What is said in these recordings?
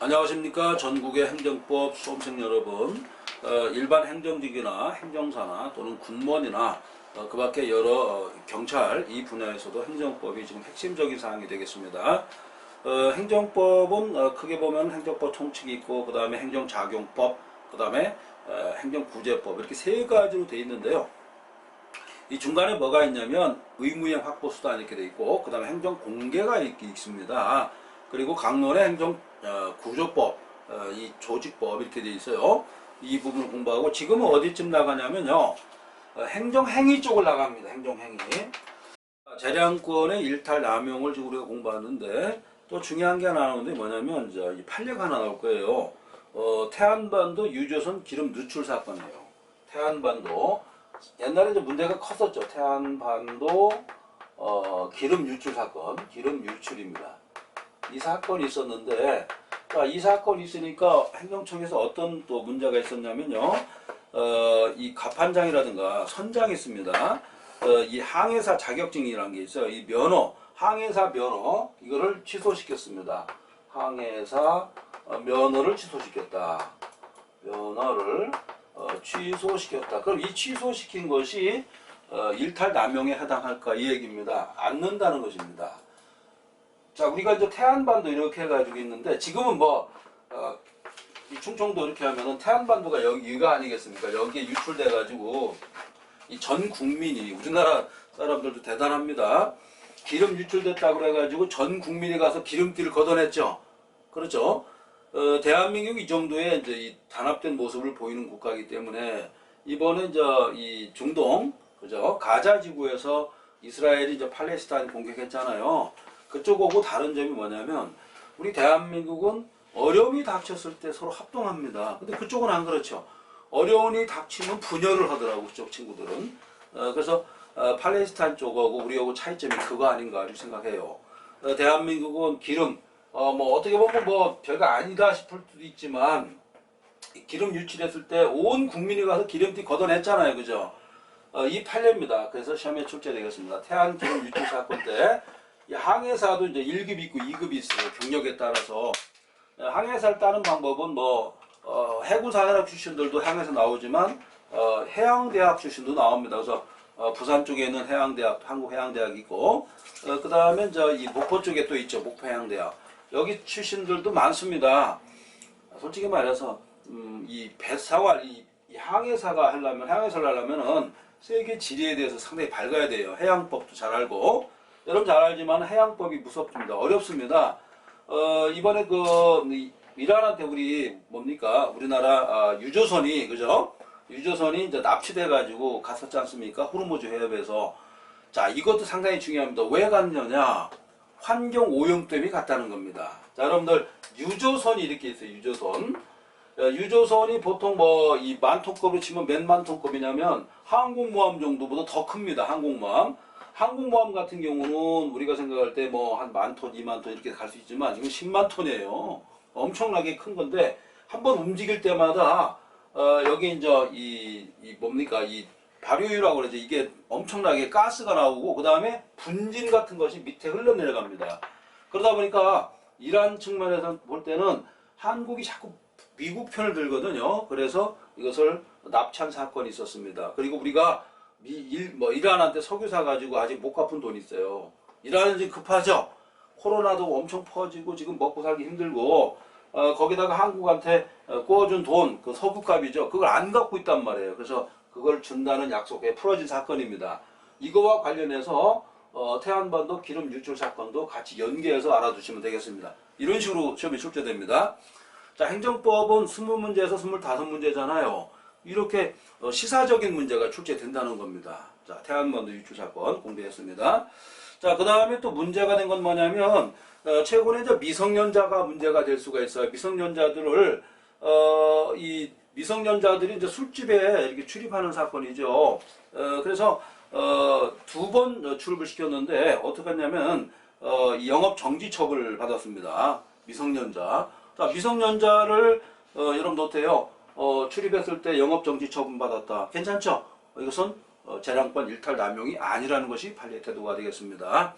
안녕하십니까. 전국의 행정법 수험생 여러분, 일반 행정직이나 행정사나 또는 군무원이나 그 밖에 여러 경찰 이 분야에서도 행정법이 지금 핵심적인 사항이 되겠습니다. 행정법은 크게 보면 행정법 총칙이 있고, 그 다음에 행정작용법, 그 다음에 행정구제법, 이렇게 세 가지로 되어 있는데요. 이 중간에 뭐가 있냐면 의무형 확보수단 이렇게 되어 있고, 그 다음에 행정공개가 있습니다. 그리고 강론의 행정구조법, 이 조직법 이렇게 되어 있어요. 이 부분을 공부하고, 지금은 어디쯤 나가냐면요, 행정행위 쪽을 나갑니다. 행정행위. 재량권의 일탈 남용을 지금 우리가 공부하는데, 또 중요한 게 하나 나오는데 뭐냐면 이 판례가 하나 나올 거예요. 태안반도 유조선 기름 누출 사건이에요. 태안반도 옛날에 이제 문제가 컸었죠. 태안반도 기름 유출 사건, 기름 유출입니다. 이 사건이 있었는데, 자, 이 사건이 있으니까 행정청에서 어떤 또 문제가 있었냐면요, 이 가판장이라든가 선장이 있습니다. 이 항해사 자격증이라는 게 있어요. 이 면허, 항해사 면허, 이거를 취소시켰습니다. 항해사 면허를 취소시켰다. 면허를 취소시켰다. 그럼 이 취소시킨 것이 일탈 남용에 해당할까, 이 얘기입니다. 않는다는 것입니다. 자, 우리가 이제 태안반도 이렇게 해가지고 있는데, 지금은 이 충청도 이렇게 하면은 태안반도가 여기가 아니겠습니까? 여기에 유출돼가지고 이 전 국민이, 우리나라 사람들도 대단합니다. 기름 유출됐다고 그래가지고 전 국민이 가서 기름띠를 걷어냈죠. 그렇죠? 대한민국이 이 정도의 이제 이 단합된 모습을 보이는 국가이기 때문에, 이번에 이제 이 중동, 그죠? 가자 지구에서 이스라엘이 이제 팔레스타인 공격했잖아요. 그쪽하고 다른 점이 뭐냐면, 우리 대한민국은 어려움이 닥쳤을 때 서로 합동합니다. 근데 그쪽은 안 그렇죠. 어려움이 닥치면 분열을 하더라고, 그쪽 친구들은. 그래서 팔레스타인 쪽하고 우리하고 차이점이 그거 아닌가 생각해요. 대한민국은 기름, 뭐 어떻게 보면 뭐 별거 아니다 싶을 수도 있지만, 기름 유출했을 때 온 국민이 가서 기름띠 걷어냈잖아요, 그죠? 이 판례입니다. 그래서 시험에 출제되겠습니다. 태안 기름 유출 사건 때 이 항해사도 이제 1급이 있고 2급이 있어요. 경력에 따라서. 항해사를 따는 방법은 해군사관학 출신들도 항해사 나오지만 해양대학 출신도 나옵니다. 그래서 부산 쪽에 있는 해양대학, 한국해양대학이 있고, 그 다음에 이 목포 쪽에 또 있죠. 목포해양대학. 여기 출신들도 많습니다. 솔직히 말해서 이 배사관, 이 항해사가 항해사를 하려면은 세계 지리에 대해서 상당히 밝아야 돼요. 해양법도 잘 알고. 여러분 잘 알지만 해양법이 무섭습니다. 어렵습니다. 이번에 이란한테 우리나라 유조선이, 그죠? 유조선이 이제 납치돼가지고 갔었지 않습니까? 호르무즈 해협에서. 자, 이것도 상당히 중요합니다. 왜 갔느냐? 환경 오염 때문에 갔다는 겁니다. 자, 여러분들, 유조선이 이렇게 있어요. 유조선. 유조선이 보통 이 만톤급으로 치면 몇 만톤급이냐면 항공모함 정도보다 더 큽니다. 항공모함. 항공모함 같은 경우는 우리가 생각할 때 한 만톤, 2만톤 이렇게 갈 수 있지만, 이건 10만톤이에요. 엄청나게 큰 건데, 한번 움직일 때마다 여기 이제 이 발효유라고 그러죠. 이게 엄청나게 가스가 나오고, 그 다음에 분진 같은 것이 밑에 흘러내려갑니다. 그러다 보니까 이란 측면에서 볼 때는 한국이 자꾸 미국 편을 들거든요. 그래서 이것을 납치한 사건이 있었습니다. 그리고 우리가 이란한테 석유 사가지고 아직 못 갚은 돈이 있어요. 이란은 지금 급하죠. 코로나도 엄청 퍼지고 지금 먹고 살기 힘들고, 거기다가 한국한테 구워준 돈, 그 석유값이죠. 그걸 안 갖고 있단 말이에요. 그래서 그걸 준다는 약속에 풀어진 사건입니다. 이거와 관련해서 태안반도 기름 유출 사건도 같이 연계해서 알아두시면 되겠습니다. 이런 식으로 시험이 출제됩니다. 자, 행정법은 20문제에서 25문제잖아요. 이렇게 시사적인 문제가 출제된다는 겁니다. 자, 태안반도 유출 사건 공개했습니다. 자, 그 다음에 또 문제가 된 건 뭐냐면, 최근에 이제 미성년자가 문제가 될 수가 있어요. 미성년자들을, 이 미성년자들이 이제 술집에 이렇게 출입하는 사건이죠. 그래서, 2번 출입을 시켰는데, 어떻게 했냐면, 영업 정지 처벌을 받았습니다. 미성년자. 자, 미성년자를, 여러분 노트에요. 출입했을 때 영업정지 처분받았다. 괜찮죠? 이것은 재량권 일탈 남용이 아니라는 것이 판례 태도가 되겠습니다.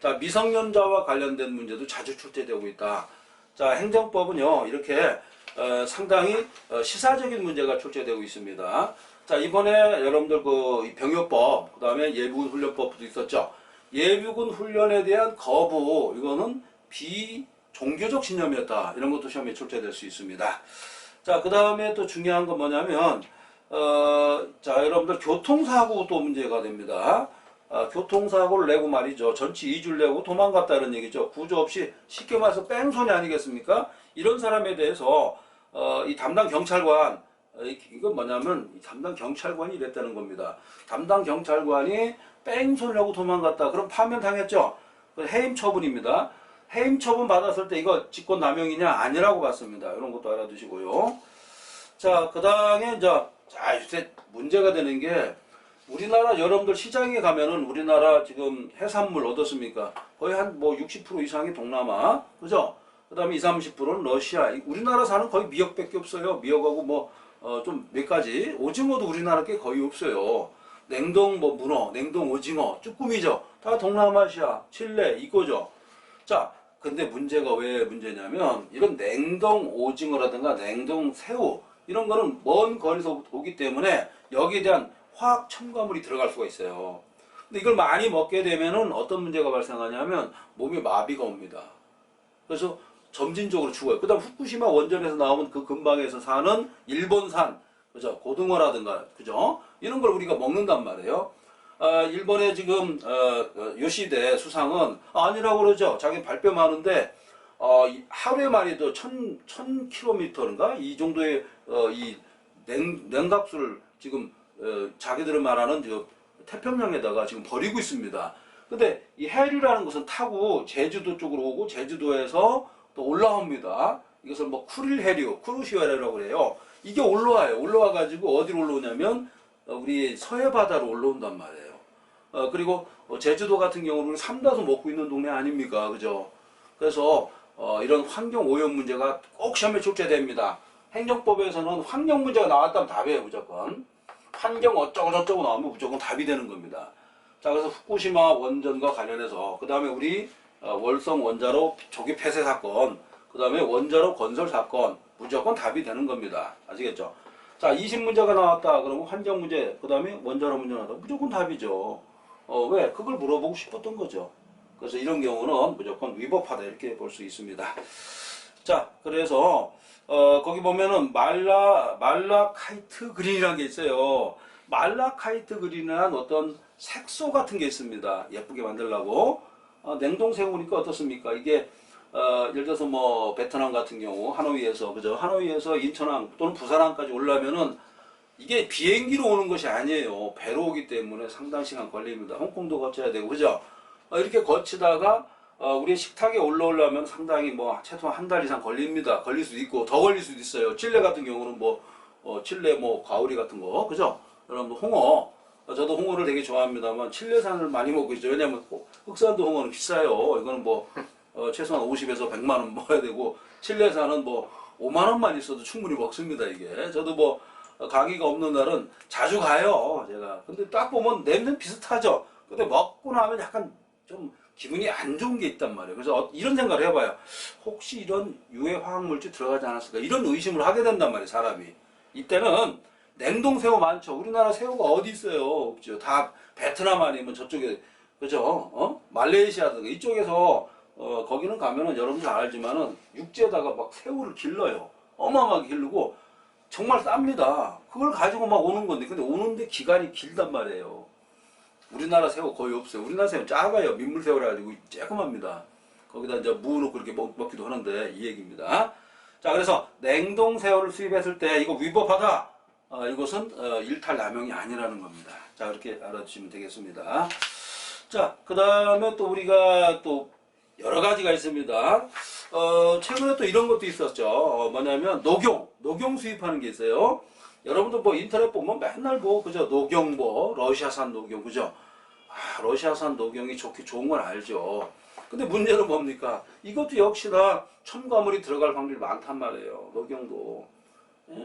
자, 미성년자와 관련된 문제도 자주 출제되고 있다. 자, 행정법은요, 이렇게 상당히 시사적인 문제가 출제되고 있습니다. 자, 이번에 여러분들 그 병역법, 그 다음에 예비군 훈련법도 있었죠. 예비군 훈련에 대한 거부, 이거는 비종교적 신념이었다. 이런 것도 시험에 출제될 수 있습니다. 자, 그 다음에 또 중요한 건 뭐냐면, 자, 여러분들 교통사고 또 문제가 됩니다. 교통사고를 내고 말이죠. 전치 2주를 내고 도망갔다는 얘기죠. 구조 없이 쉽게 말해서 뺑소니 아니겠습니까? 이런 사람에 대해서 이 담당 경찰관, 이건 뭐냐면 이 담당 경찰관이 이랬다는 겁니다. 담당 경찰관이 뺑소니를 하고 도망갔다. 그럼 파면당했죠. 해임 처분입니다. 해임 처분 받았을 때 이거 직권남용이냐? 아니라고 봤습니다. 이런 것도 알아두시고요. 자, 그 다음에 이제 문제가 되는 게 우리나라 여러분들 시장에 가면은 우리나라 지금 해산물 어떻습니까? 거의 한 뭐 60% 이상이 동남아, 그죠? 그 다음에 20-30%는 러시아. 우리나라 사는 거의 미역밖에 없어요. 미역하고 뭐 좀 몇 가지. 오징어도 우리나라 게 거의 없어요. 냉동 뭐 문어, 냉동 오징어, 쭈꾸미죠. 다 동남아시아, 칠레 이거죠. 자, 근데 문제가 왜 문제냐면 이런 냉동 오징어라든가 냉동 새우 이런 거는 먼 거리에서 오기 때문에 여기에 대한 화학 첨가물이 들어갈 수가 있어요. 근데 이걸 많이 먹게 되면은 어떤 문제가 발생하냐면 몸에 마비가 옵니다. 그래서 점진적으로 죽어요. 그 다음 후쿠시마 원전에서 나오는 그 근방에서 사는 일본산, 그죠? 고등어라든가, 그죠? 이런 걸 우리가 먹는단 말이에요. 일본의 지금, 요시대 수상은 아니라고 그러죠. 자기 발뺌 하는데, 하루에 말이도 1000km인가? 이 정도의, 이 냉각수를 지금, 자기들은 말하는 태평양에다가 지금 버리고 있습니다. 근데 이 해류라는 것은 타고 제주도 쪽으로 오고 제주도에서 또 올라옵니다. 이것을 뭐 쿠릴 해류, 쿠르시아라고 그래요. 이게 올라와요. 올라와 가지고 어디로 올라오냐면 우리 서해 바다로 올라온단 말이에요. 그리고 제주도 같은 경우는 삼다수 먹고 있는 동네 아닙니까, 그죠? 그래서 이런 환경 오염 문제가 꼭 시험에 출제됩니다. 행정법에서는 환경 문제가 나왔다면 답이에요, 무조건. 환경 어쩌고 저쩌고 나오면 무조건 답이 되는 겁니다. 자, 그래서 후쿠시마 원전과 관련해서 그 다음에 우리 월성 원자로 조기 폐쇄 사건, 그 다음에 원자로 건설 사건 무조건 답이 되는 겁니다. 아시겠죠? 자, 20문제가 나왔다 그러면 환경 문제, 그 다음에 원자로 문제 나왔다 무조건 답이죠. 왜? 그걸 물어보고 싶었던 거죠. 그래서 이런 경우는 무조건 위법하다 이렇게 볼 수 있습니다. 자, 그래서 거기 보면은 말라카이트 그린이라는 게 있어요. 말라카이트 그린이란 어떤 색소 같은 게 있습니다. 예쁘게 만들려고. 냉동 새우니까 어떻습니까? 이게 예를 들어서 뭐 베트남 같은 경우 하노이에서, 그죠? 하노이에서 인천항 또는 부산항까지 올라면은 이게 비행기로 오는 것이 아니에요. 배로 오기 때문에 상당 시간 걸립니다. 홍콩도 거쳐야 되고, 그죠? 이렇게 거치다가 우리 식탁에 올라오려면 상당히 뭐 최소한 한 달 이상 걸립니다. 걸릴 수도 있고 더 걸릴 수도 있어요. 칠레 같은 경우는 뭐 칠레 뭐 가오리 같은 거, 그죠? 여러분 홍어, 저도 홍어를 되게 좋아합니다만 칠레산을 많이 먹고 있죠. 왜냐면 흑산도 홍어는 비싸요. 이거는 뭐 최소한 50에서 100만 원 먹어야 되고 칠레산은 뭐 5만 원만 있어도 충분히 먹습니다. 이게 저도 뭐 강의가 없는 날은 자주 가요. 제가. 근데 딱 보면 냄새는 비슷하죠. 근데 먹고 나면 약간 좀 기분이 안 좋은 게 있단 말이에요. 그래서 이런 생각을 해봐요. 혹시 이런 유해 화학물질 들어가지 않았을까? 이런 의심을 하게 된단 말이에요, 사람이. 이때는 냉동 새우 많죠. 우리나라 새우가 어디 있어요? 없죠. 다 베트남 아니면 저쪽에, 그죠? 말레이시아 등 이쪽에서, 거기는 가면은 여러분들 알지만은 육지에다가 막 새우를 길러요. 어마어마하게 기르고 정말 쌉니다. 그걸 가지고 막 오는 건데, 근데 오는데 기간이 길단 말이에요. 우리나라 새우 거의 없어요. 우리나라 새우 작아요. 민물새우라 가지고 쬐끔합니다. 거기다 이제 무 넣고 이렇게 먹기도 하는데 이 얘기입니다. 자, 그래서 냉동 새우를 수입했을 때 이거 위법하다. 이것은 일탈 남용이 아니라는 겁니다. 자, 그렇게 알아주시면 되겠습니다. 자, 그 다음에 또 우리가 또 여러 가지가 있습니다. 최근에 또 이런 것도 있었죠. 뭐냐면 녹용 수입하는 게 있어요. 여러분들 뭐 인터넷 보면 맨날 뭐 그죠? 녹용 뭐 러시아산 녹용, 그죠? 러시아산 녹용이 좋은 건 알죠. 근데 문제는 뭡니까? 이것도 역시나 첨가물이 들어갈 확률이 많단 말이에요. 녹용도. 예?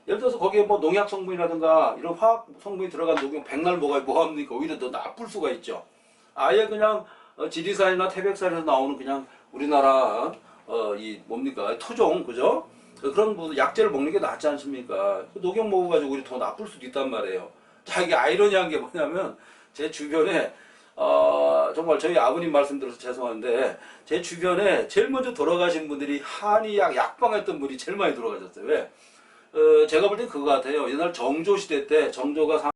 예를 들어서 거기에 뭐 농약 성분이라든가 이런 화학 성분이 들어간 녹용 백날 뭐합니까? 오히려 더 나쁠 수가 있죠. 아예 그냥 지리산이나 태백산에서 나오는 그냥 우리나라 이 뭡니까 토종 그죠? 그런 약재를 먹는 게 낫지 않습니까? 녹용 먹어가지고 우리 더 나쁠 수도 있단 말이에요. 자 이게 아이러니한 게 뭐냐면 제 주변에 정말 저희 아버님 말씀 들어서 죄송한데 제 주변에 제일 먼저 돌아가신 분들이 한의약 약방했던 분이 제일 많이 돌아가셨어요. 왜? 제가 볼 땐 그거 같아요. 옛날 정조 시대 때 정조가